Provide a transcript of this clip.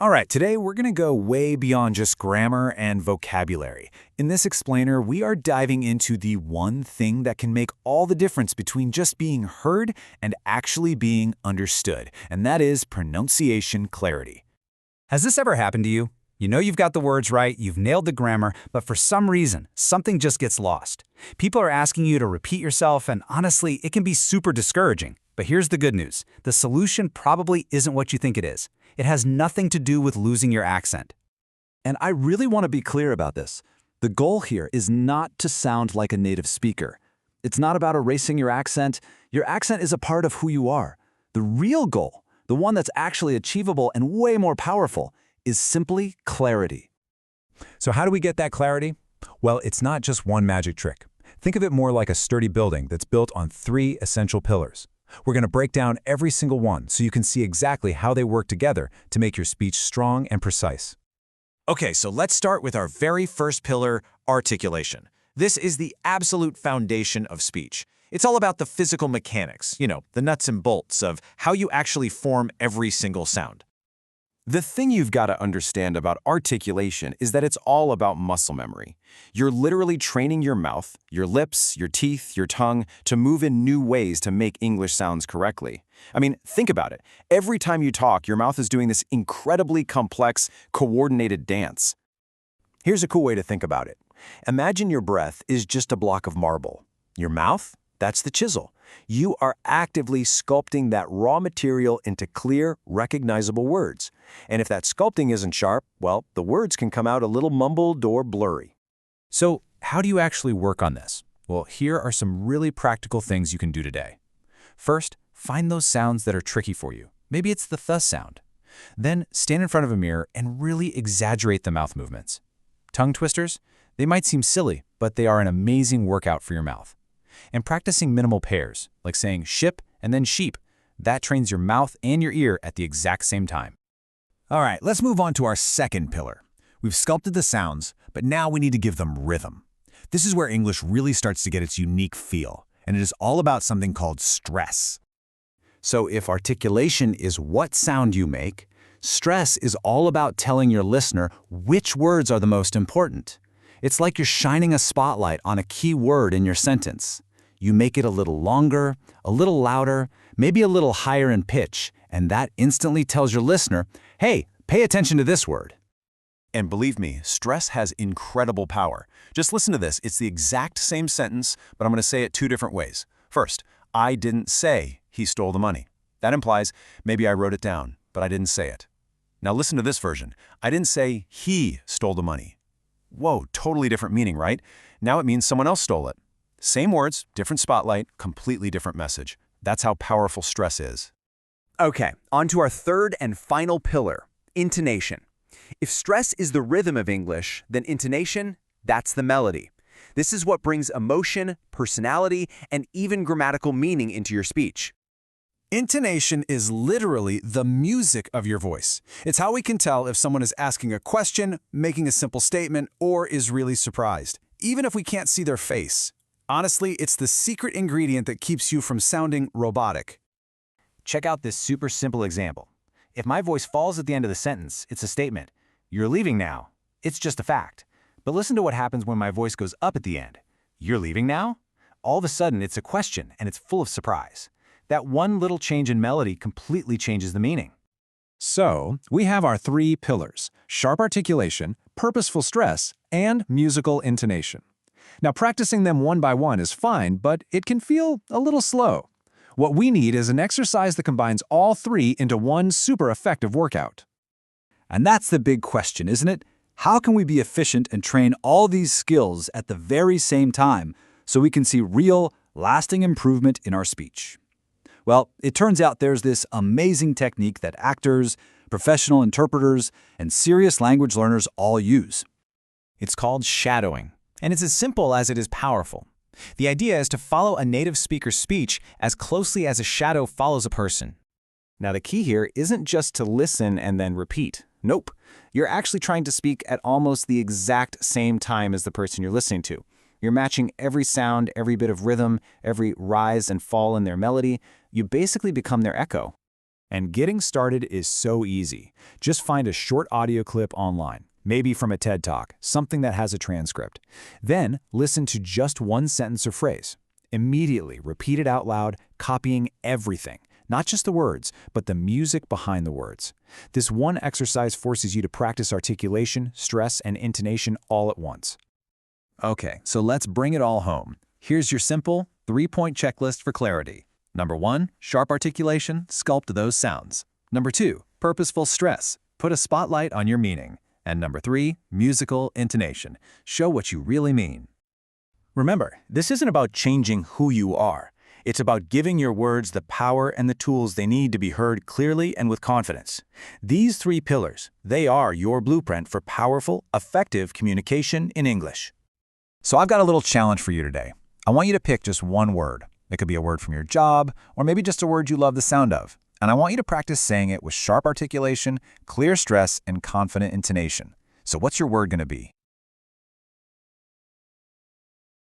All right, today we're going to go way beyond just grammar and vocabulary. In this explainer, we are diving into the one thing that can make all the difference between just being heard and actually being understood, and that is pronunciation clarity. Has this ever happened to you? You know you've got the words right, you've nailed the grammar, but for some reason, something just gets lost. People are asking you to repeat yourself, and honestly, it can be super discouraging. But here's the good news. The solution probably isn't what you think it is. It has nothing to do with losing your accent. And I really want to be clear about this. The goal here is not to sound like a native speaker. It's not about erasing your accent. Your accent is a part of who you are. The real goal, the one that's actually achievable and way more powerful, is simply clarity. So how do we get that clarity? Well, it's not just one magic trick. Think of it more like a sturdy building that's built on 3 essential pillars. We're going to break down every single one so you can see exactly how they work together to make your speech strong and precise. Okay, so let's start with our very first pillar, articulation. This is the absolute foundation of speech. It's all about the physical mechanics, the nuts and bolts of how you actually form every single sound. The thing you've got to understand about articulation is that it's all about muscle memory. You're literally training your mouth, your lips, your teeth, your tongue to move in new ways to make English sounds correctly. I mean, think about it. Every time you talk, your mouth is doing this incredibly complex, coordinated dance. Here's a cool way to think about it. Imagine your breath is just a block of marble. Your mouth? That's the chisel. You are actively sculpting that raw material into clear, recognizable words. And if that sculpting isn't sharp, well, the words can come out a little mumbled or blurry. So how do you actually work on this? Well, here are some really practical things you can do today. First, find those sounds that are tricky for you. Maybe it's the th sound. Then stand in front of a mirror and really exaggerate the mouth movements. Tongue twisters? They might seem silly, but they are an amazing workout for your mouth. And practicing minimal pairs, like saying ship and then sheep, that trains your mouth and your ear at the exact same time. All right, let's move on to our second pillar. We've sculpted the sounds, but now we need to give them rhythm. This is where English really starts to get its unique feel, and it is all about something called stress. So if articulation is what sound you make, stress is all about telling your listener which words are the most important. It's like you're shining a spotlight on a key word in your sentence. You make it a little longer, a little louder, maybe a little higher in pitch, and that instantly tells your listener, hey, pay attention to this word. And believe me, stress has incredible power. Just listen to this. It's the exact same sentence, but I'm going to say it 2 different ways. First, I didn't say he stole the money. That implies maybe I wrote it down, but I didn't say it. Now listen to this version. I didn't say he stole the money. Whoa, totally different meaning, right? Now it means someone else stole it. Same words, different spotlight, completely different message. That's how powerful stress is. Okay, on to our third and final pillar, intonation. If stress is the rhythm of English, then intonation, that's the melody. This is what brings emotion, personality, and even grammatical meaning into your speech. Intonation is literally the music of your voice. It's how we can tell if someone is asking a question, making a simple statement, or is really surprised, even if we can't see their face. Honestly, it's the secret ingredient that keeps you from sounding robotic. Check out this super simple example. If my voice falls at the end of the sentence, it's a statement. You're leaving now. It's just a fact. But listen to what happens when my voice goes up at the end. You're leaving now? All of a sudden, it's a question, and it's full of surprise. That one little change in melody completely changes the meaning. So we have our 3 pillars: sharp articulation, purposeful stress, and musical intonation. Now, practicing them one by one is fine, but it can feel a little slow. What we need is an exercise that combines all 3 into one super effective workout. And that's the big question, isn't it? How can we be efficient and train all these skills at the very same time so we can see real, lasting improvement in our speech? Well, it turns out there's this amazing technique that actors, professional interpreters, and serious language learners all use. It's called shadowing, and it's as simple as it is powerful. The idea is to follow a native speaker's speech as closely as a shadow follows a person. Now, the key here isn't just to listen and then repeat. Nope. You're actually trying to speak at almost the exact same time as the person you're listening to. You're matching every sound, every bit of rhythm, every rise and fall in their melody. You basically become their echo. And getting started is so easy. Just find a short audio clip online, maybe from a TED Talk, something that has a transcript. Then listen to just one sentence or phrase. Immediately repeat it out loud, copying everything, not just the words, but the music behind the words. This one exercise forces you to practice articulation, stress, and intonation all at once. Okay, so let's bring it all home. Here's your simple 3-point checklist for clarity. Number 1, sharp articulation, sculpt those sounds. Number 2, purposeful stress, put a spotlight on your meaning. And number 3, musical intonation, show what you really mean. Remember, this isn't about changing who you are. It's about giving your words the power and the tools they need to be heard clearly and with confidence. These 3 pillars, they are your blueprint for powerful, effective communication in English. So I've got a little challenge for you today. I want you to pick just one word. It could be a word from your job, or maybe just a word you love the sound of. And I want you to practice saying it with sharp articulation, clear stress, and confident intonation. So what's your word going to be?